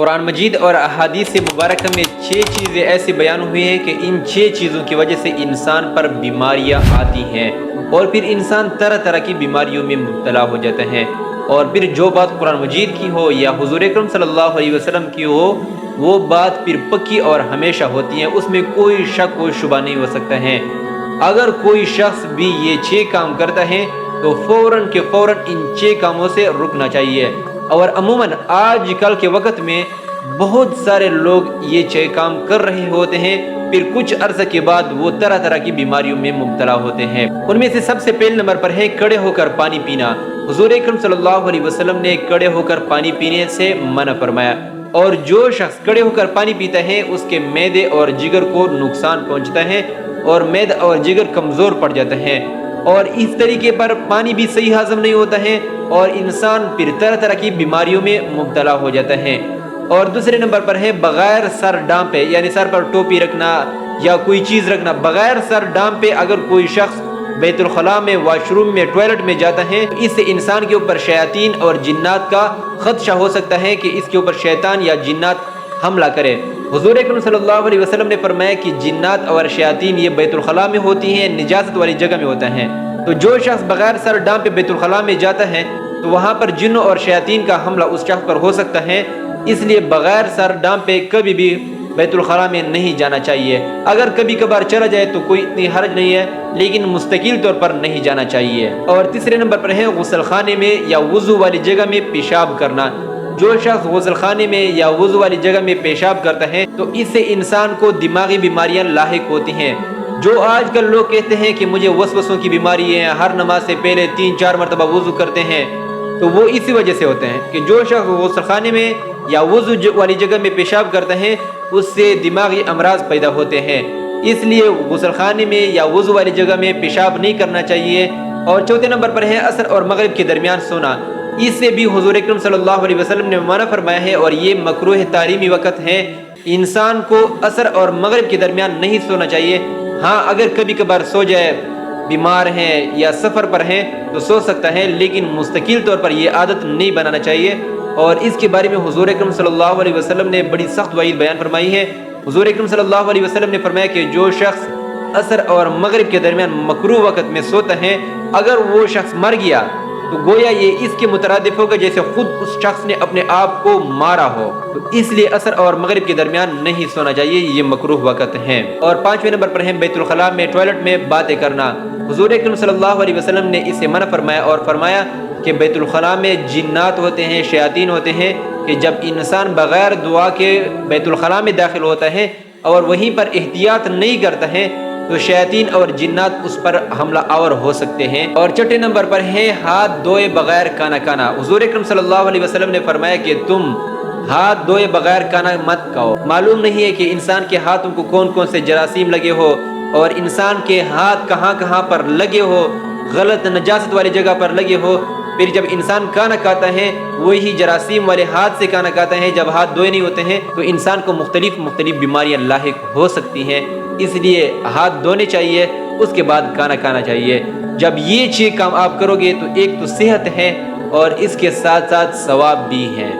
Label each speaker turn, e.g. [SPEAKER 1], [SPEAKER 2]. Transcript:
[SPEAKER 1] قرآن مجید اور احادیث مبارکہ میں 6 چیزیں ایسی بیان ہوئی ہیں کہ ان 6 چیزوں کی وجہ سے انسان پر بیماریاں آتی ہیں اور پھر انسان طرح طرح کی بیماریوں میں مبتلا ہو جاتا ہے۔ اور پھر جو بات قرآن مجید کی ہو یا حضور اکرم صلی اللہ علیہ وسلم کی ہو، وہ بات پھر پکی اور ہمیشہ ہوتی ہے، اس میں کوئی شک و شبہ نہیں ہو سکتا ہے۔ اگر کوئی شخص بھی یہ 6 کام کرتا ہے تو فوراً کے فوراً ان 6 کاموں سے رکنا چاہیے۔ اور عموماً آج کل کے وقت میں بہت سارے لوگ یہ 6 کام کر رہے ہوتے ہیں، پھر کچھ عرصے کے بعد وہ طرح طرح کی بیماریوں میں مبتلا ہوتے ہیں۔ ان میں سے سب سے پہلے نمبر پر ہے کھڑے ہو کر پانی پینا۔ حضور اکرم صلی اللہ علیہ وسلم نے کھڑے ہو کر پانی پینے سے منع فرمایا، اور جو شخص کھڑے ہو کر پانی پیتا ہے اس کے معدے اور جگر کو نقصان پہنچتا ہے اور معدہ اور جگر کمزور پڑ جاتا ہے، اور اس طریقے پر پانی بھی صحیح ہضم نہیں ہوتا ہے اور انسان پھر طرح طرح کی بیماریوں میں مبتلا ہو جاتا ہے۔ اور دوسرے نمبر پر ہے بغیر سر ڈانپے، یعنی سر پر ٹوپی رکھنا یا کوئی چیز رکھنا۔ بغیر سر ڈانپے اگر کوئی شخص بیت الخلاء میں، واش روم میں، ٹوائلٹ میں جاتا ہے، اس سے انسان کے اوپر شیاطین اور جنات کا خدشہ ہو سکتا ہے کہ اس کے اوپر شیطان یا جنات حملہ کرے۔ حضور اکرم صلی اللہ علیہ وسلم نے فرمایا کہ جنات اور شیاطین یہ بیت الخلاء میں ہوتی ہیں، نجاست والی جگہ میں ہوتا ہے۔ تو جو شخص بغیر سر ڈانپے بیت الخلاء میں جاتا ہے تو وہاں پر جنوں اور شیاطین کا حملہ اس شخص پر ہو سکتا ہے، اس لیے بغیر سر ڈانپے کبھی بھی بیت الخلاء میں نہیں جانا چاہیے۔ اگر کبھی کبھار چلا جائے تو کوئی اتنی حرج نہیں ہے، لیکن مستقل طور پر نہیں جانا چاہیے۔ اور تیسرے نمبر پر ہے غسل خانے میں یا وضو والی جگہ میں پیشاب کرنا۔ جو شخص غسل خانے میں یا وضو والی جگہ میں پیشاب کرتا ہے تو اس سے انسان کو دماغی بیماریاں لاحق ہوتی ہیں۔ جو آج کل لوگ کہتے ہیں کہ مجھے وسوسوں کی بیماری ہے، ہر نماز سے پہلے 3-4 مرتبہ وضو کرتے ہیں، تو وہ اسی وجہ سے ہوتے ہیں کہ جو شخص غسل خانے میں یا وضو والی جگہ میں پیشاب کرتا ہے اس سے دماغی امراض پیدا ہوتے ہیں، اس لیے غسل خانے میں یا وضو والی جگہ میں پیشاب نہیں کرنا چاہیے۔ اور چوتھے نمبر پر ہے عصر اور مغرب کے درمیان سونا۔ اس سے بھی حضور اکرم صلی اللہ علیہ وسلم نے منع فرمایا ہے اور یہ مکروہ تحریمی وقت ہے۔ انسان کو عصر اور مغرب کے درمیان نہیں سونا چاہیے۔ ہاں اگر کبھی کبھار سو جائے، بیمار ہیں یا سفر پر ہیں تو سو سکتا ہے، لیکن مستقل طور پر یہ عادت نہیں بنانا چاہیے۔ اور اس کے بارے میں حضور اکرم صلی اللہ علیہ وسلم نے بڑی سخت وعید بیان فرمائی ہے۔ حضور اکرم صلی اللہ علیہ وسلم نے فرمایا کہ جو شخص عصر اور مغرب کے درمیان مکروہ وقت میں سوتا ہے، اگر وہ شخص مر گیا تو گویا یہ اس کے مترادف ہوگا جیسے خود اس شخص نے اپنے آپ کو مارا ہو، تو اس لیے عصر اور مغرب کے درمیان نہیں سونا چاہیے، یہ مکروہ وقت ہے۔ اور 5ویں نمبر پر ہے بیت الخلاء میں ٹوائلٹ میں باتیں کرنا۔ حضور اکرم صلی اللہ علیہ وسلم نے اسے منع فرمایا اور فرمایا کہ بیت الخلاء میں جنات ہوتے ہیں، شیاطین ہوتے ہیں، کہ جب انسان بغیر دعا کے بیت الخلاء میں داخل ہوتا ہے اور وہیں پر احتیاط نہیں کرتا ہے تو شیاطین اور جنات اس پر حملہ آور ہو سکتے ہیں۔ اور 6 نمبر پر ہے ہاتھ دھوئے بغیر کھانا کھانا۔ حضور اکرم صلی اللہ علیہ وسلم نے فرمایا کہ تم ہاتھ دھوئے بغیر کھانا مت کھاؤ۔ معلوم نہیں ہے کہ انسان کے ہاتھوں کو کون کون سے جراثیم لگے ہو اور انسان کے ہاتھ کہاں کہاں پر لگے ہو، غلط نجاست والی جگہ پر لگے ہو، پھر جب انسان کھانا کھاتا ہے وہی جراثیم والے ہاتھ سے کھانا کھاتا ہے، جب ہاتھ دھوئے نہیں ہوتے ہیں تو انسان کو مختلف بیماریاں لاحق ہو سکتی ہیں۔ اس لیے ہاتھ دھونے چاہیے، اس کے بعد کھانا کھانا چاہیے۔ جب یہ 6 کام آپ کرو گے تو ایک تو صحت ہے اور اس کے ساتھ ساتھ ثواب بھی ہے۔